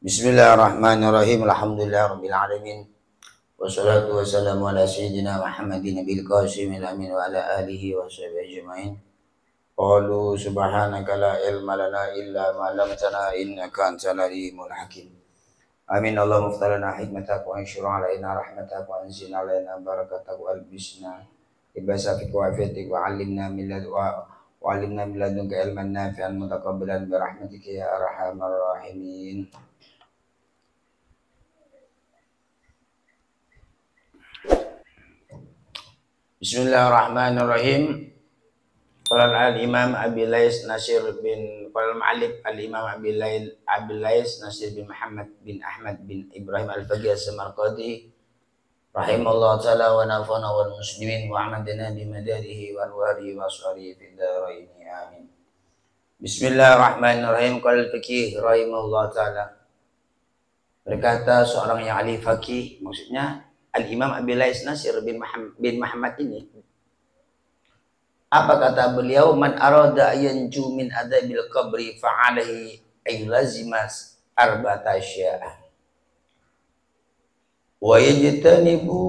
Bismillahirrahmanirrahim. Alhamdulillahirabbil alamin. Wassalatu wassalamu ala sayyidina Muhammadin nabil qasimil amin wa ala alihi wa sahbihi ajmain. Qalu subhanaka la ilma lana illa ma 'allamtana innaka antal alimul hakim. Amin. Allahumma iftah lana hikmatak wa anshur alaina rahmatak wa anzil alaina barakatak wa albisna ibasafik wa afiatik wa 'allimna min ladunka ilman nafi'an mutakabbalan bi rahmatika ya arhamar rahimin. Bismillahirrahmanirrahim. Qala al-Imam Abi Lais Nasir bin qala al-Mu'allif al-Imam Abi Lais Nasir bin Muhammad bin Ahmad bin Ibrahim al-Faqih as-Samarqandi rahimallahu ta'ala wa nafa'ana wal muslimin wa amadana bi madadihi wa anwarihi wa asrarihi fid dharain amin. Bismillahirrahmanirrahim. Qala al-Faqih rahimallahu ta'ala, berkata seorang yang ahli faqih, maksudnya Al-Imam Abi Lais Nasir bin Muhammad ini, apa kata beliau? Man arada yanju min adabil qabri fa'alaihi aylazimas arba'ata asya'a wa yajtanibu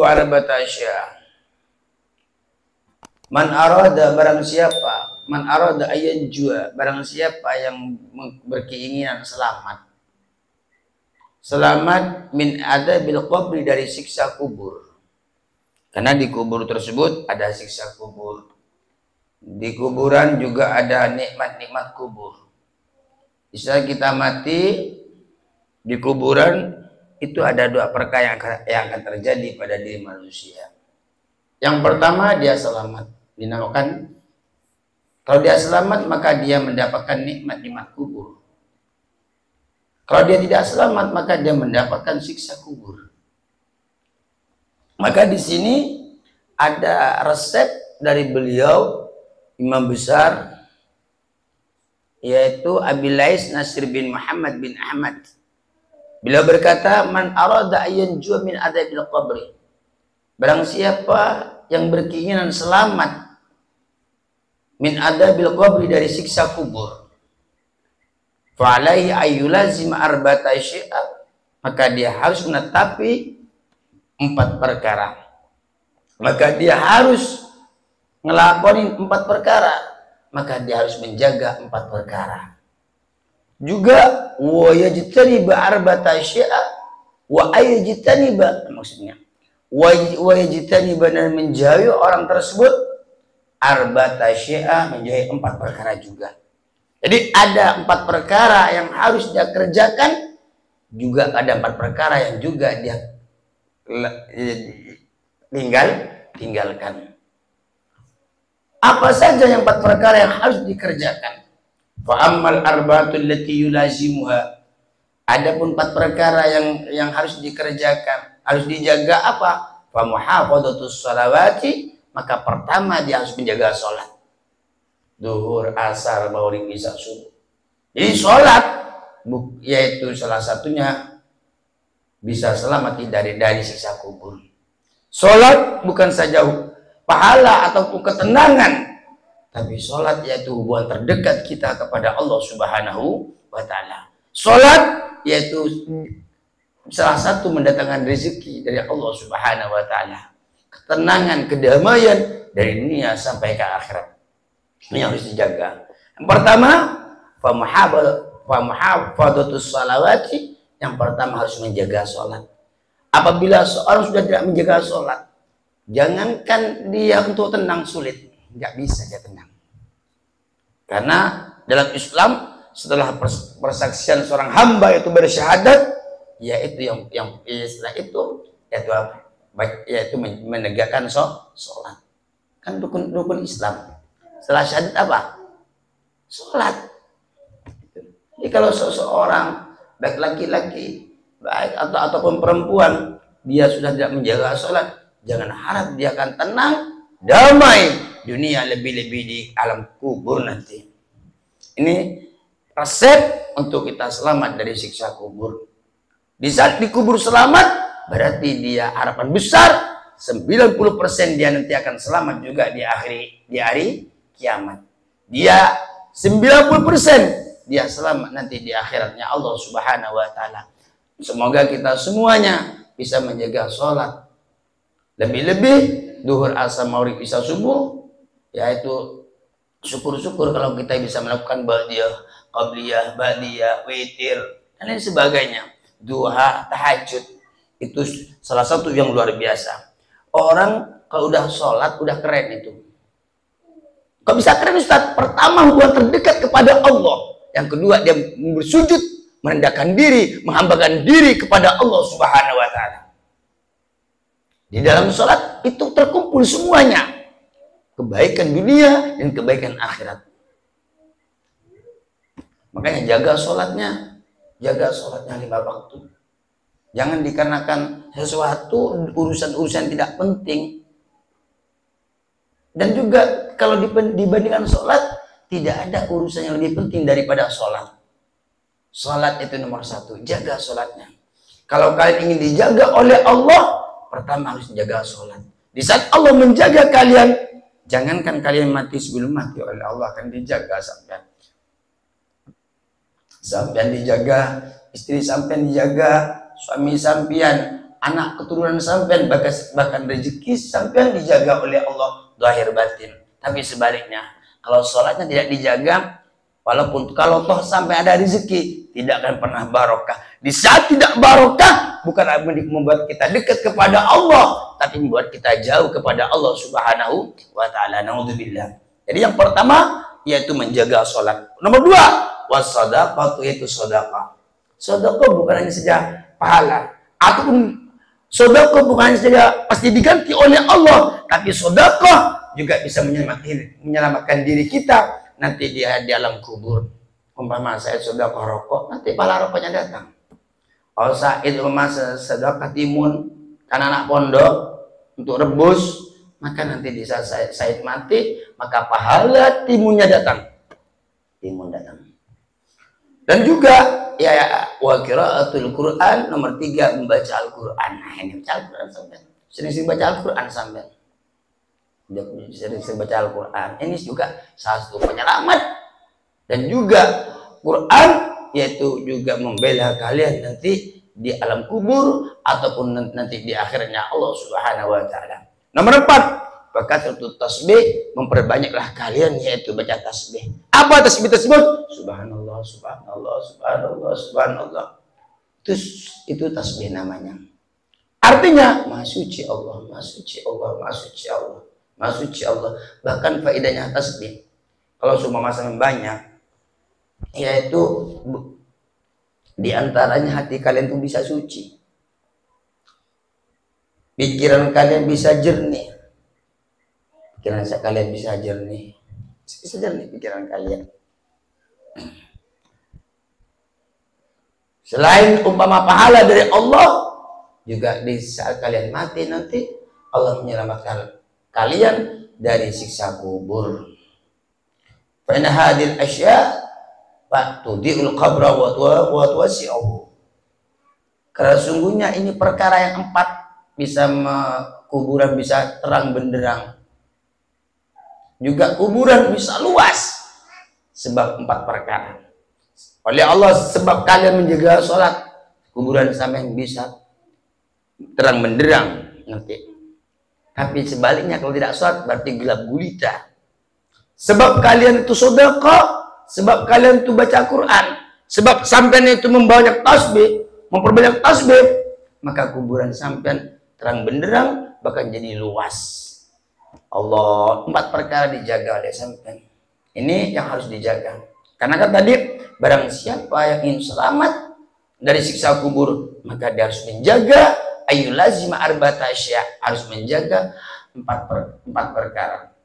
arba'ata asya'a. Man arada, barang siapa, man arada ayan jua, barang siapa yang berkeinginan selamat min adabil qabri, dari siksa kubur. Karena di kubur tersebut ada siksa kubur, di kuburan juga ada nikmat-nikmat kubur. Bisa kita mati di kuburan, itu ada dua perkara yang akan terjadi pada diri manusia. Yang pertama, dia selamat, dinamakan, kalau dia selamat maka dia mendapatkan nikmat-nikmat kubur. Kalau dia tidak selamat maka dia mendapatkan siksa kubur. Maka di sini ada resep dari beliau imam besar, yaitu Abi Lais Nasir bin Muhammad bin Ahmad. Beliau berkata, man arada ayanju min adabil qabri, barang siapa yang berkeinginan selamat min adabil qabri, dari siksa kubur, fa'alaihi ayyulazim arba'ata asya'a, maka dia harus menetapi 4 perkara. Maka dia harus ngelakonin 4 perkara, maka dia harus menjaga 4 perkara. Juga wa yajtaniba arba'ata asya'a wa ayajtaniba, maksudnya wa yajtaniba, dan menjauhi orang tersebut arba'ata asya'a, menjauhi 4 perkara juga. Jadi ada 4 perkara yang harus dia kerjakan, juga ada 4 perkara yang juga dia tinggalkan. Apa saja yang 4 perkara yang harus dikerjakan? Fa ammal arba'atul lati yulazimuha, adapun 4 perkara yang harus dikerjakan, harus dijaga apa? Fa muhafadhatus shalawati, maka pertama dia harus menjaga sholat. Duhur, asar, maghrib, isya, subuh. Jadi sholat, yaitu salah satunya bisa selamat dari siksa kubur. Sholat bukan saja pahala ataupun ketenangan, tapi sholat yaitu hubungan terdekat kita kepada Allah Subhanahu wa Ta'ala. Sholat yaitu salah satu mendatangkan rezeki dari Allah Subhanahu wa Ta'ala, ketenangan, kedamaian dari dunia sampai ke akhirat. Ini yang harus dijaga. Yang pertama, fa muhafadhatus shalawati, yang pertama harus menjaga sholat. Apabila seorang sudah tidak menjaga sholat, jangankan dia untuk tenang, sulit, nggak bisa dia tenang. Karena dalam Islam, setelah persaksian seorang hamba itu bersyahadat, yaitu yang istilah itu yaitu menegakkan sholat. Kan rukun Islam. Setelah syahadat apa? Sholat. Jadi kalau seseorang, baik laki-laki, baik ataupun perempuan, dia sudah tidak menjaga sholat, jangan harap dia akan tenang, damai dunia, lebih-lebih di alam kubur nanti. Ini resep untuk kita selamat dari siksa kubur. Di saat di kubur selamat, berarti dia harapan besar 90% dia nanti akan selamat juga di hari kiamat. Dia 90% dia selamat nanti di akhiratnya Allah Subhanahu wa taala. Semoga kita semuanya bisa menjaga sholat. Lebih-lebih duhur, asar, maghrib, isya, subuh, yaitu syukur-syukur kalau kita bisa melakukan ba'diyah, qabliyah, ba'diyah, witir, dan lain sebagainya. Duha, tahajud, itu salah satu yang luar biasa. Orang kalau udah sholat udah keren itu. Kok bisa keren Ustaz? Pertama, hubungan terdekat kepada Allah. Yang kedua, dia bersujud, merendahkan diri, menghambakan diri kepada Allah Subhanahu wa taala. Di dalam sholat itu terkumpul semuanya, kebaikan dunia dan kebaikan akhirat. Makanya jaga sholatnya 5 waktu. Jangan dikarenakan sesuatu urusan-urusan tidak penting. Dan juga kalau dibandingkan sholat, tidak ada urusan yang lebih penting daripada sholat. Sholat itu nomor 1, jaga sholatnya. Kalau kalian ingin dijaga oleh Allah, pertama harus jaga sholat. Di saat Allah menjaga kalian, jangankan kalian mati, sebelum mati oleh Allah akan dijaga sampean. Sampean dijaga, istri sampean dijaga, suami sampean, anak keturunan sampean, bahkan rezeki sampean dijaga oleh Allah zahir batin. Tapi sebaliknya, kalau sholatnya tidak dijaga, walaupun kalau toh sampai ada rezeki, tidak akan pernah barokah. Di saat tidak barokah, bukan membuat kita dekat kepada Allah, tapi membuat kita jauh kepada Allah Subhanahu wa taala. Naudzubillah. Jadi yang pertama yaitu menjaga sholat. Nomor 2, wassadaqah, yaitu sedekah. Sedekah bukan hanya saja pahala, ataupun sedekah bukan hanya saja pasti diganti oleh Allah, tapi sedekah juga bisa menyelamatkan diri kita nanti di alam kubur. Umpama saya sedekah rokok, nanti pahala rokoknya datang. Kalau Said umpama sedekah timun kan anak pondok untuk rebus, maka nanti di saat Said mati, maka pahala timunnya datang. Timun datang. Dan juga ya wa qiraatul Quran, nomor 3 membaca Al-Qur'an. Nah, ini baca Al-Qur'an sampai. Sering baca Al-Qur'an sampai. Dia sering baca Al-Quran. Ini juga salah satu penyelamat. Dan juga Quran yaitu juga membela kalian nanti di alam kubur ataupun nanti di akhirnya Allah Subhanahu wa taala. Nomor 4, bakatul tasbih, memperbanyaklah kalian yaitu baca tasbih. Apa tasbih tersebut? Subhanallah, subhanallah, subhanallah, subhanallah. Itu tasbih namanya. Artinya, Maha suci Allah, Maha suci Allah, Maha suci Allah. Maha suci Allah. Bahkan faedahnya tasbih, kalau semua masalah banyak, yaitu diantaranya hati kalian tuh bisa suci, pikiran kalian bisa jernih, pikiran kalian bisa jernih, pikiran kalian. Selain umpama pahala dari Allah, juga di saat kalian mati nanti Allah menyelamatkan kalian dari siksa kubur. Fa inna hadhil asya' tudhi'ul qabra wa tuwasi'uhu. Karena sungguhnya ini perkara yang 4, bisa kuburan bisa terang benderang. Juga kuburan bisa luas sebab 4 perkara. Oleh Allah, sebab kalian menjaga sholat, kuburan sampai bisa terang benderang nanti. Tapi sebaliknya kalau tidak sholat berarti gelap gulita. Sebab kalian itu sedekah, sebab kalian itu baca Quran, sebab sampean itu membanyak tasbih, memperbanyak tasbih, maka kuburan sampean terang benderang bahkan jadi luas. Allah, 4 perkara dijaga oleh sampean. Ini yang harus dijaga. Karena kan tadi barang siapa yang ingin selamat dari siksa kubur, maka dia harus menjaga ayyulazima arba'ata asya', harus menjaga 4 perkara.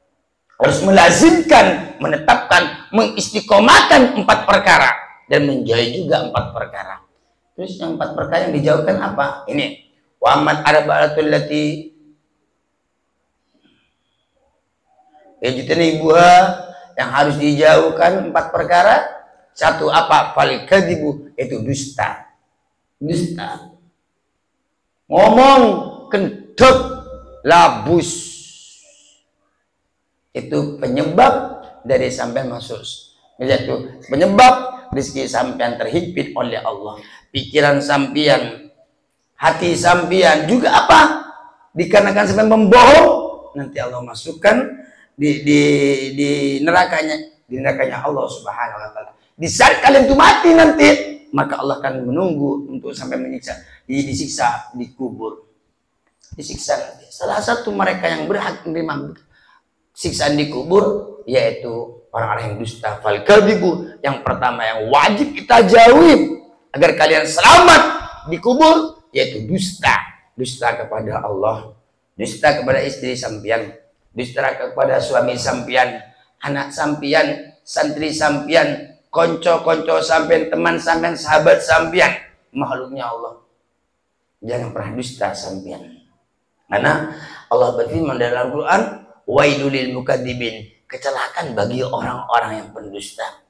Harus melazimkan, menetapkan, mengistiqomahkan 4 perkara dan menjauhi juga 4 perkara. Terus yang 4 perkara yang dijauhkan apa? Ini wa amman arba'atul lati yajtanibuha, yang harus dijauhkan 4 perkara. 1 apa? Fal kadzibu, itu dusta. Dusta. Ngomong kendek, labus, itu penyebab dari sampean masuk. Yaitu penyebab rezeki sampean terhimpit oleh Allah. Pikiran sampean, hati sampean juga apa? Dikarenakan sampean membohong, nanti Allah masukkan di nerakanya Allah Subhanahu wa taala. Di saat kalian itu mati nanti, maka Allah akan menunggu untuk sampai menyiksa, disiksa di kubur. Disiksa nanti. Salah satu mereka yang berhak menerima siksaan di kubur yaitu orang-orang yang dusta. Fal kadhibu, yang pertama yang wajib kita jauhi agar kalian selamat di kubur yaitu dusta. Dusta kepada Allah, dusta kepada istri sampean, dusta kepada suami sampean, anak sampean, santri sampean, konco-konco sampean, teman sampean, sahabat sampean, makhluknya Allah. Jangan pernah dusta sampean. Karena Allah berfirman dalam Al-Quran, wailul lil mukadzibin, kecelakaan bagi orang-orang yang pendusta.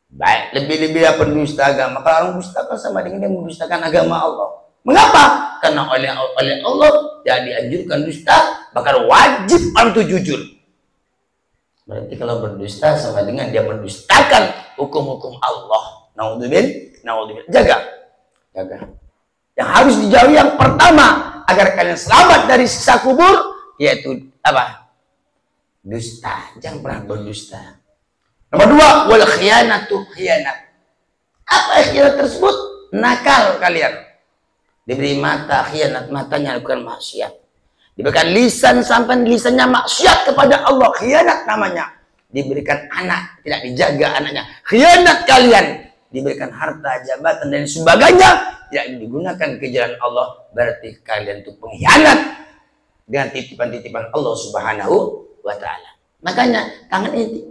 Baik, lebih-lebih pendusta agama. Kalau orang dusta kan sama dengan dia mendustakan agama Allah. Mengapa? Karena oleh Allah tidak dianjurkan dusta, bahkan wajib untuk jujur. Berarti kalau berdusta sama dengan dia mendustakan hukum-hukum Allah. Naudzubillah. Jaga. Yang harus dijauhi yang pertama agar kalian selamat dari siksa kubur yaitu apa? Dusta. Jangan pernah berdusta. Nomor 2, wal khiyanatu, khianat. Apa khianat tersebut? Nakal kalian. Diberi mata, khianat, matanya bukan maksiat. Diberikan lisan, sampai lisannya maksiat kepada Allah, khianat namanya. Diberikan anak, tidak dijaga anaknya, khianat kalian. Diberikan harta, jabatan dan sebagainya, tidak digunakan ke jalan Allah, berarti kalian itu pengkhianat dengan titipan-titipan Allah Subhanahu wa taala. Makanya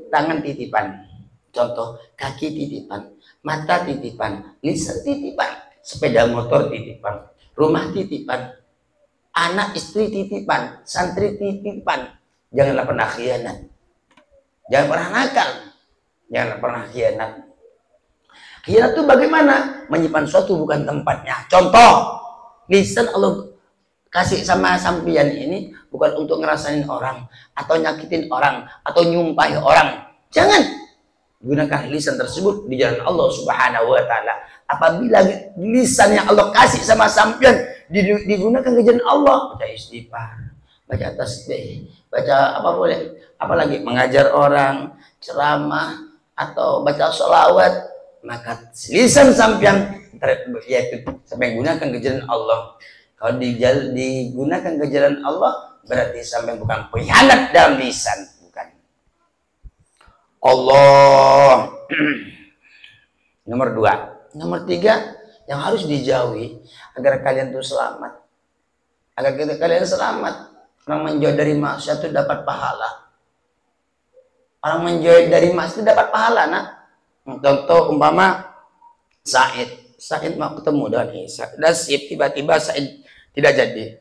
tangan titipan, contoh kaki titipan, mata titipan, lisan titipan, sepeda motor titipan, rumah titipan, anak istri titipan, santri titipan. Janganlah pernah khianat, jangan pernah nakal, jangan pernah khianat. Khianat itu bagaimana? Menyimpan sesuatu bukan tempatnya. Contoh, lisan Allah kasih sama sampian ini bukan untuk ngerasain orang, atau nyakitin orang, atau nyumpahi orang. Jangan gunakan lisan tersebut di jalan Allah Subhanahu wa taala. Apabila lisan yang Allah kasih sama sampian digunakan ke jalan Allah, baca istighfar, baca tasbih, baca apa boleh, apalagi mengajar orang, ceramah, atau baca sholawat, maka lisan sampian yaitu sampai gunakan ke jalan Allah. Kalau digunakan ke jalan Allah, berarti sampai bukan pengkhianat dalam lisan, bukan. Allah. Nomor 2. Nomor 3 yang harus dijauhi agar kalian itu selamat. Agar kalian selamat. Orang menjauh dari maksiat itu dapat pahala. Orang menjauh dari maksiat itu dapat pahala, nah. Contoh umpama Said mau ketemu dengan Isa, nasib tiba-tiba Said tidak jadi.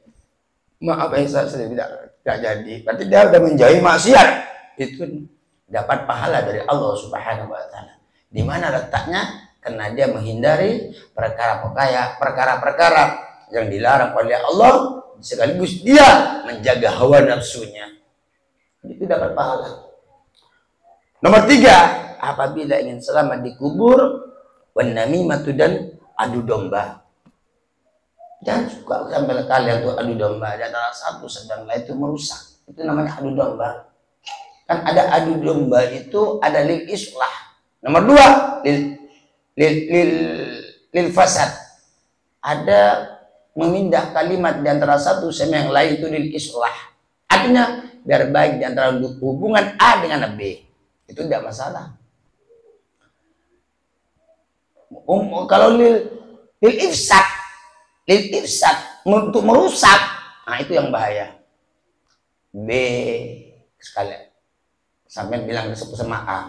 Maaf Isa, saya tidak jadi. Berarti dia sudah menjauhi maksiat. Itu dapat pahala dari Allah Subhanahu wa taala. Di mana letaknya? Karena dia menghindari perkara-perkara yang dilarang oleh Allah, sekaligus dia menjaga hawa nafsunya. Itu dapat pahala. Nomor 3, apabila ingin selamat di kubur, wan namimatu, dan adu domba. Jangan suka sampai kalian tuh adu domba. Di antara satu sedang lain itu merusak. Itu namanya adu domba. Kan ada adu domba itu ada lil islah. Nomor 2 lil fasad. Ada memindah kalimat di antara satu sama yang lain itu lil islah. Artinya biar baik di antara hubungan A dengan B. Itu tidak masalah. Kalau lil ifsad, untuk merusak, nah itu yang bahaya. B sekalian sampai bilang sama A,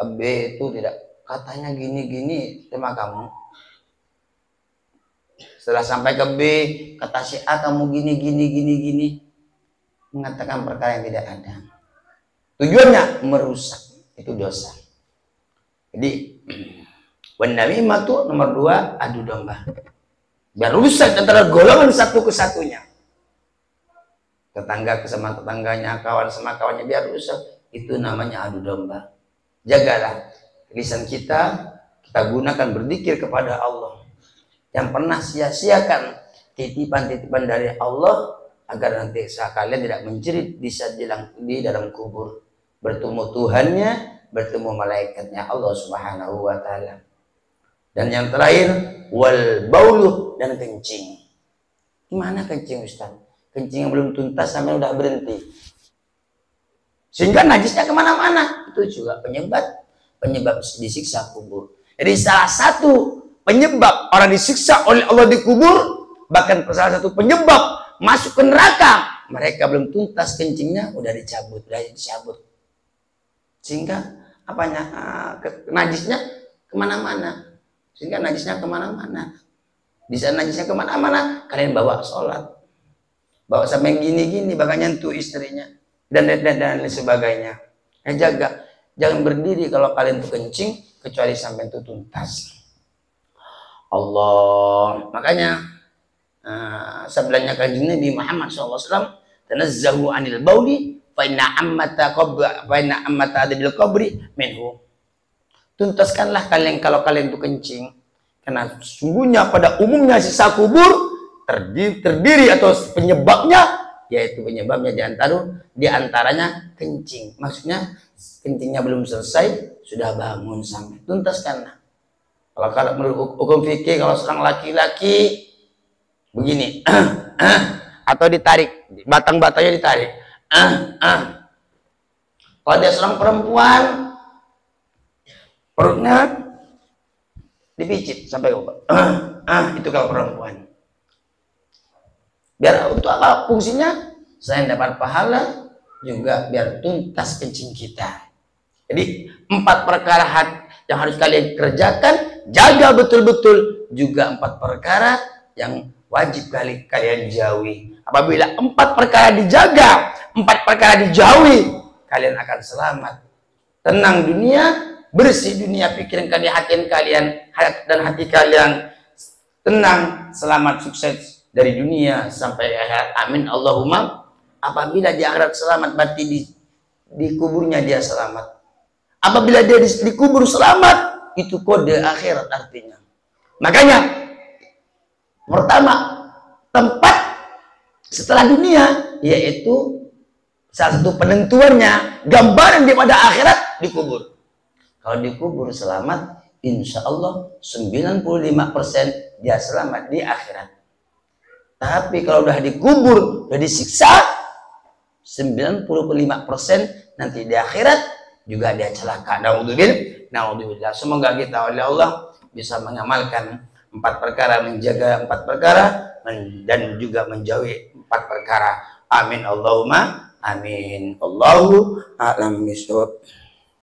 B itu tidak, katanya gini-gini sama kamu. Setelah sampai ke B, kata si A kamu gini, mengatakan perkara yang tidak ada. Tujuannya merusak, itu dosa. Jadi wan namimatu nomor 2 adu domba. Biar rusak antara golongan satu ke satunya. Tetangga sama tetangganya, kawan sama kawannya, biar rusak. itu namanya adu domba. Jagalah lisan kita gunakan berzikir kepada Allah. Yang pernah sia-siakan titipan-titipan dari Allah, agar nanti kalian tidak menjerit di dalam kubur, bertemu Tuhannya, bertemu malaikatnya Allah Subhanahu wa taala. Dan yang terakhir, wal bauluh, dan kencing. Gimana kencing, Ustaz? Kencing yang belum tuntas sampai udah berhenti, sehingga najisnya kemana-mana. Itu juga penyebab disiksa kubur. Jadi salah satu penyebab orang disiksa oleh Allah di kubur, bahkan salah satu penyebab masuk ke neraka, mereka belum tuntas kencingnya udah dicabut, sehingga apanya, najisnya kemana-mana. Sehingga najisnya kemana-mana. Bisa najisnya kemana-mana, kalian bawa sholat, bawa sampai gini-gini, bahkan nyentuh istrinya, dan lain sebagainya. Jaga, jangan berdiri kalau kalian tuh kencing, kecuali sampai itu tuntas. Allah, makanya sebelahnya kanjeng Nabi Muhammad SAW, tanazzahu anil bauli fa inna ammata adabil qabri minhu. Tuntaskanlah kalian kalau kalian itu kencing, karena sungguhnya pada umumnya sisa kubur terdiri atau penyebabnya di antaranya kencing. Maksudnya kencingnya belum selesai, sudah bangun sampai tuntaskanlah. Kalau menurut hukum fikih, kalau seorang laki-laki begini, atau ditarik, batang-batangnya ditarik, kalau dia seorang perempuan, perutnya dipicit sampai itu kalau perempuan. Biar untuk apa fungsinya? Selain dapat pahala, juga biar tuntas kencing kita. Jadi 4 perkara yang harus kalian kerjakan, jaga betul-betul. Juga 4 perkara yang wajib kalian jauhi. Apabila 4 perkara dijaga, 4 perkara dijauhi, kalian akan selamat. Tenang dunia, bersih dunia, pikiran kalian, dan hati kalian tenang, selamat, sukses dari dunia sampai akhirat. Amin Allahumma. Apabila di akhirat selamat, berarti di kuburnya dia selamat. Apabila dia dikubur selamat, itu kode akhirat artinya. Makanya pertama, tempat setelah dunia, yaitu salah satu penentuannya, gambaran daripada akhirat, dikubur. Kalau dikubur selamat, insya Allah 95% dia selamat di akhirat. Tapi kalau udah dikubur, udah disiksa, 95% nanti di akhirat juga dia celaka. Naudzubillah. Semoga kita oleh Allah bisa mengamalkan 4 perkara, menjaga 4 perkara, dan juga menjauhi 4 perkara. Amin Allahumma amin. Allahu a'lam bishawab.